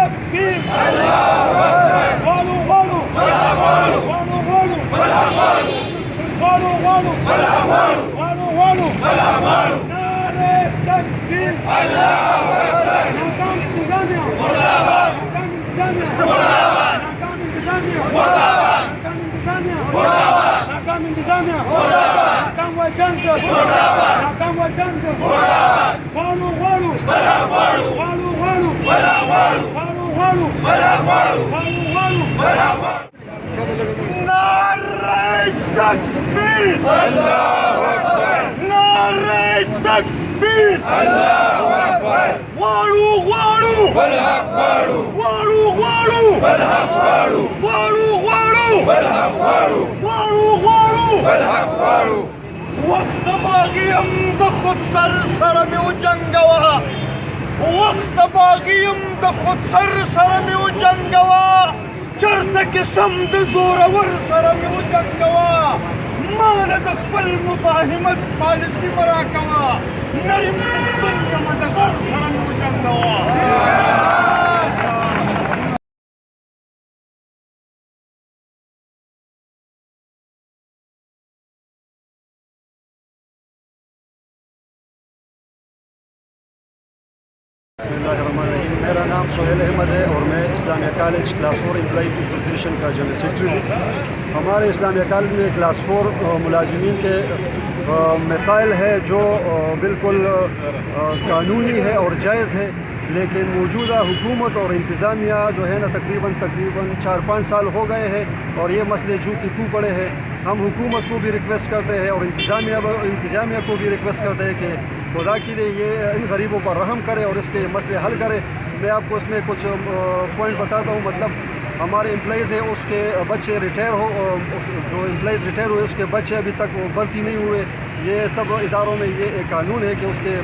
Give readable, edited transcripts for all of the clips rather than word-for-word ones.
तकबीर वालू वालू वालू वालू वालू वालू वालू वालू नारे तकबीर नाकाम इंतजामिया नाकाम इंतजामिया नाकाम इंतजामिया नाकाम वजंजा नाकाम वजंजा वालू वालू वालू वालू वालू वालू नारे तकबीर अल्लाहू अकबर नारे तकबीर अल्लाहू अकबर वालू वालू वल हक वालू वालू वालू वल हक वालू वालू वालू वल हक वालू वालू वालू वल हक वालू वक्त बागीम बखुद सर में उजंगवा वक्त बागीम बखुद सर में उजंगवा चरत के समद जोरवर सर में उजंगवा मान दखल मुफाहिमत पॉलिसी मराकवा नरिम दुनिया मदगर सर में उजंगवा मेरा नाम सोहेल अहमद है और मैं Islamia college class 4 employee association का जनरल सेक्रेटरी हूँ। हमारे इस्लामिया कॉलेज में क्लास 4 मुलाजिमीन के मसाइल है जो बिल्कुल कानूनी है और जायज़ है, लेकिन मौजूदा हुकूमत और इंतज़ामिया जो है ना तकरीबन 4-5 साल हो गए हैं और ये मसले जू की तू पड़े हैं। हम हुकूमत को भी रिक्वेस्ट करते हैं और इंतज़ामिया को भी रिक्वेस्ट करते हैं कि खुदा के लिए ये इन गरीबों पर रहम करे और इसके मसले हल करे। मैं आपको इसमें कुछ पॉइंट बताता हूँ। मतलब हमारे एम्प्लॉइज़ है उसके बच्चे रिटायर हो, जो एम्प्लॉइज़ रिटायर हुए उसके बच्चे अभी तक वो भर्ती नहीं हुए। ये सब इदारों में ये एक कानून है कि उसके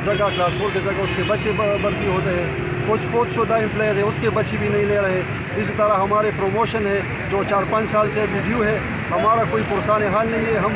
जगह क्लास 4 की जगह उसके बच्चे भर्ती होते हैं। कुछ फौतशुदा एम्प्लॉइज़ है उसके बच्चे भी नहीं ले रहे। इसी तरह हमारे प्रमोशन है जो 4-5 साल से अभी ड्यू है, हमारा कोई पुरसान हाल नहीं है। हम